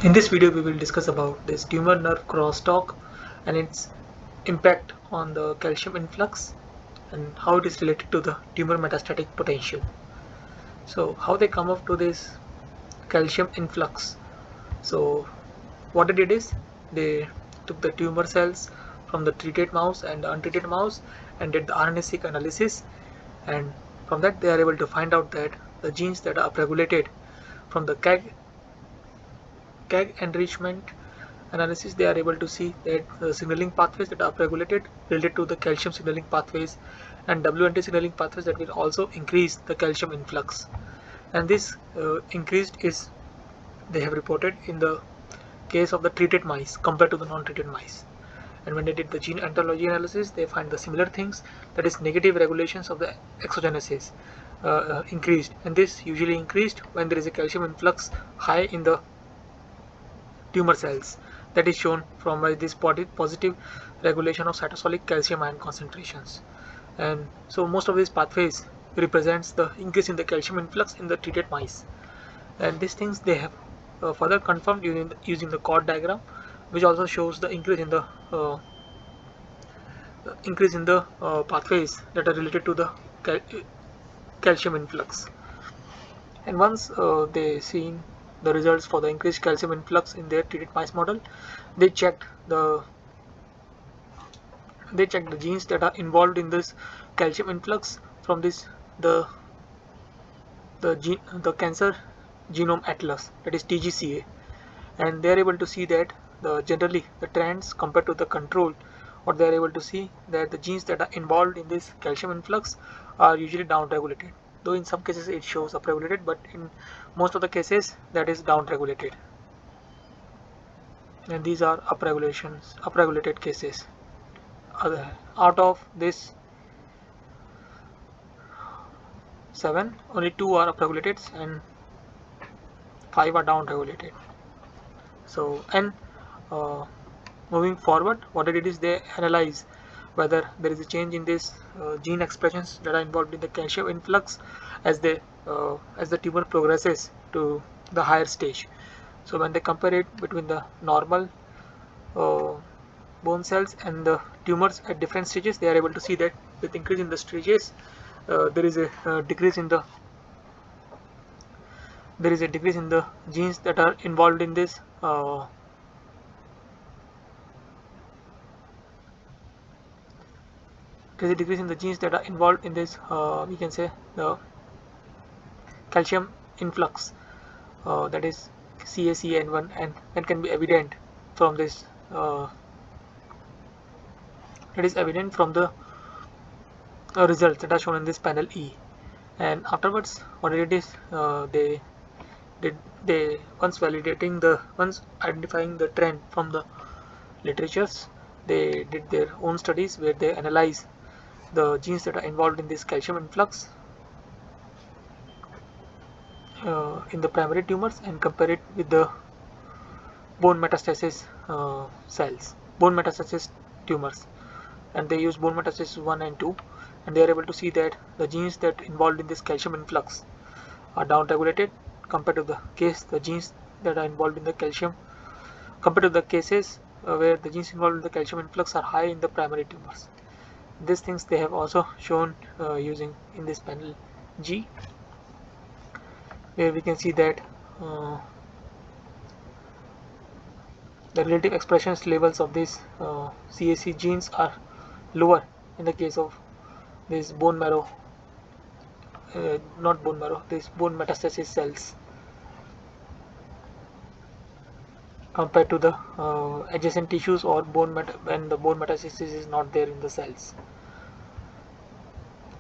In this video, we will discuss about this tumor-nerve crosstalk and its impact on the calcium influx and how it is related to the tumor metastatic potential. So how they come up to this calcium influx. So what they did is they took the tumor cells from the treated mouse and the untreated mouse and did the RNA-seq analysis, and from that they are able to find out that the genes that are upregulated from the KEGG enrichment analysis, they are able to see that the signaling pathways that are upregulated related to the calcium signaling pathways and WNT signaling pathways that will also increase the calcium influx. And this increased is they have reported in the case of the treated mice compared to the non-treated mice. And when they did the gene ontology analysis, they find the similar things, that is negative regulations of the exogenesis increased, and this usually increased when there is a calcium influx high in the tumor cells. That is shown from this positive regulation of cytosolic calcium ion concentrations. And so most of these pathways represents the increase in the calcium influx in the treated mice, and these things they have further confirmed using the chord diagram, which also shows the increase in the pathways that are related to the calcium influx. And once they seen the results for the increased calcium influx in their treated mice model, they checked the genes that are involved in this calcium influx from this the Cancer Genome Atlas, that is TCGA, and they are able to see that generally the trends compared to the control, what they are able to see that the genes that are involved in this calcium influx are usually downregulated, though in some cases it shows upregulated, but in most of the cases that is downregulated, and these are upregulated cases. Out of this 7, only 2 are upregulated and 5 are downregulated. So, and moving forward, what they did is they analyze whether there is a change in this gene expressions that are involved in the calcium influx as the tumor progresses to the higher stage. So when they compare it between the normal bone cells and the tumors at different stages, they are able to see that with increase in the stages, there is a decrease in the genes that are involved in this there is a decrease in the genes that are involved in this we can say the calcium influx, that is CACN1, and that can be evident from this that is evident from the results that are shown in this panel E. And afterwards what it is they once identifying the trend from the literatures, they did their own studies where they analyze the genes that are involved in this calcium influx in the primary tumors and compare it with the bone metastasis tumors, and they use bone metastasis 1 and 2, and they are able to see that the genes that involved in this calcium influx are downregulated compared to the genes that are involved in the calcium, compared to the cases where the genes involved in the calcium influx are high in the primary tumors. These things they have also shown using in this panel G, where we can see that the relative expressions levels of these CAC genes are lower in the case of this bone marrow, not bone marrow, this bone metastasis cells compared to the adjacent tissues or when the bone metastasis is not there in the cells.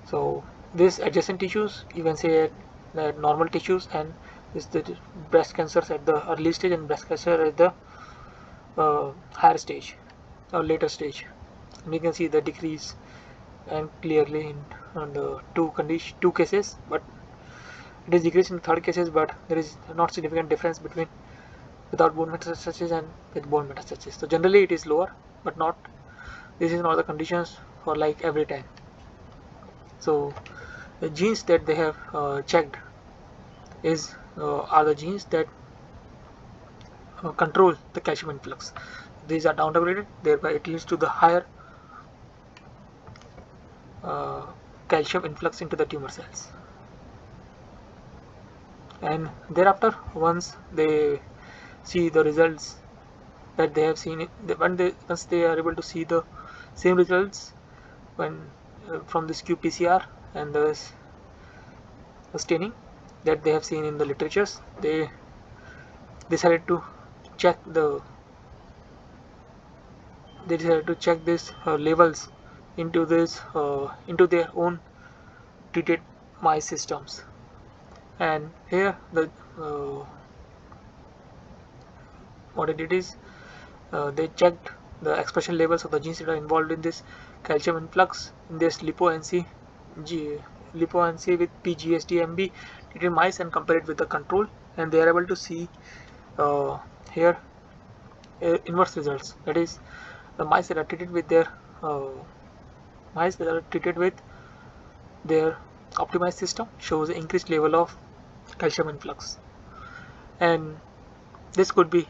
So these adjacent tissues, you can say the normal tissues, and this the breast cancers at the early stage and breast cancer at the higher stage or later stage, and you can see the decrease and clearly in the two cases, but it is decreased in third cases, but there is not significant difference between without bone metastasis and with bone metastasis. So generally it is lower, but not, this is not the conditions for like every time. So the genes that they have checked are the genes that control the calcium influx. These are downregulated, thereby it leads to the higher calcium influx into the tumor cells. And thereafter, once they see the results that they have seen, once they are able to see the same results when from this qPCR and the staining that they have seen in the literatures, they decided to check these levels into into their own treated mice systems. And here what it did is they checked the expression levels of the genes that are involved in this calcium influx in this Lipo-NC with pGSDMB treated mice and compare it with the control, and they are able to see here inverse results. That is, the mice that are treated with their optimized system shows an increased level of calcium influx, and this could be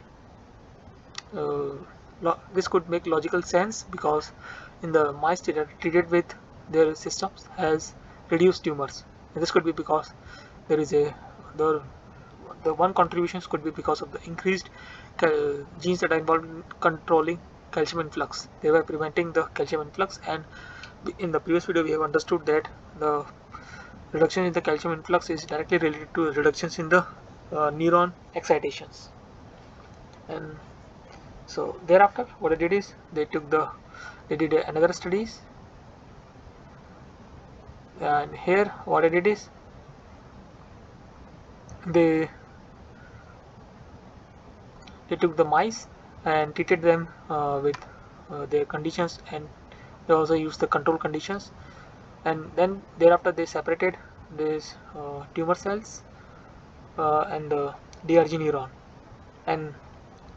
this could make logical sense because in the mice that are treated with their systems has reduced tumors, and this could be because there is the one contributions could be because of the increased genes that are involved in controlling calcium influx, thereby preventing the calcium influx. And in the previous video we have understood that the reduction in the calcium influx is directly related to reductions in the neuron excitations. And so thereafter what I did is they did another studies, and here what I did is they took the mice and treated them with their conditions, and they also used the control conditions, and then thereafter they separated these tumor cells and the DRG neuron and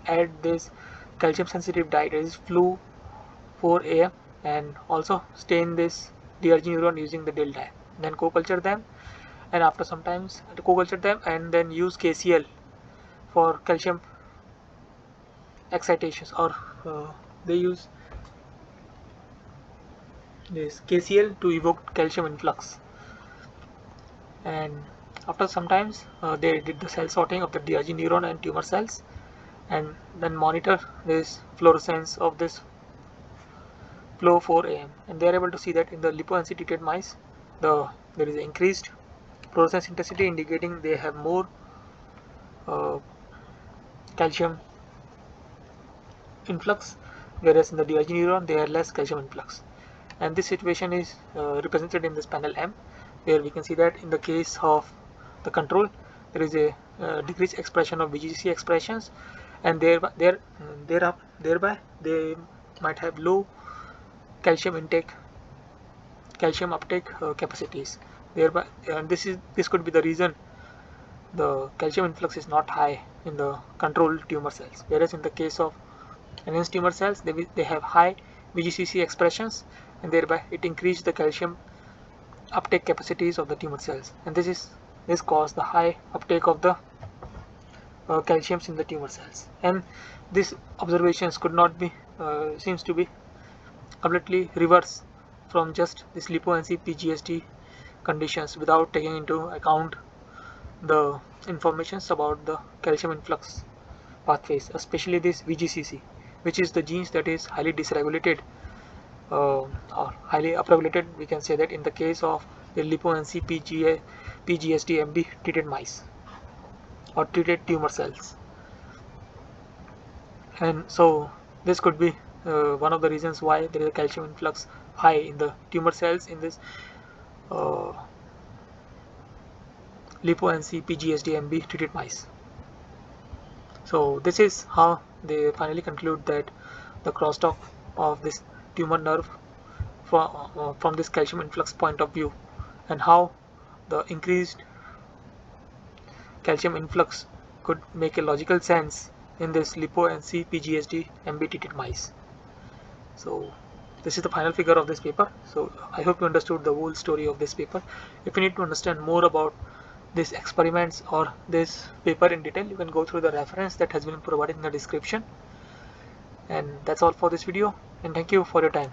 add this calcium sensitive dye, that is Fluo-4 AM, and also stain this DRG neuron using the DIL dye, then co-culture them, and after some times co-culture them and then use KCl for calcium excitations, or they use this KCl to evoke calcium influx. And after some times they did the cell sorting of the DRG neuron and tumor cells, and then monitor this fluorescence of this Fluo-4 AM, and they are able to see that in the Lipo-NC treated mice there is increased fluorescence intensity, indicating they have more calcium influx, whereas in the DRG neuron there are less calcium influx. And this situation is represented in this panel M, where we can see that in the case of the control there is a decreased expression of VGCC expressions, and thereby they might have low calcium uptake capacities. Thereby, and this could be the reason the calcium influx is not high in the controlled tumor cells, whereas in the case of enhanced tumor cells they have high VGCC expressions, and thereby it increased the calcium uptake capacities of the tumor cells, and this caused the high uptake of the calciums in the tumor cells. And these observations could not be seems to be completely reverse from just this Lipo-NC-pGSD conditions without taking into account the informations about the calcium influx pathways, especially this VGCC, which is the genes that is highly dysregulated or highly upregulated, we can say that, in the case of the Lipo-NC-pGSDMB treated mice or treated tumor cells. And so this could be one of the reasons why there is a calcium influx high in the tumor cells in this Lipo-NC-pGSDMB treated mice. So this is how they finally conclude that the crosstalk of this tumor nerve from this calcium influx point of view, and how the increased calcium influx could make a logical sense in this Lipo-NC-pGSDMB treated mice. So this is the final figure of this paper. So I hope you understood the whole story of this paper. If you need to understand more about these experiments or this paper in detail, you can go through the reference that has been provided in the description. And that's all for this video, and thank you for your time.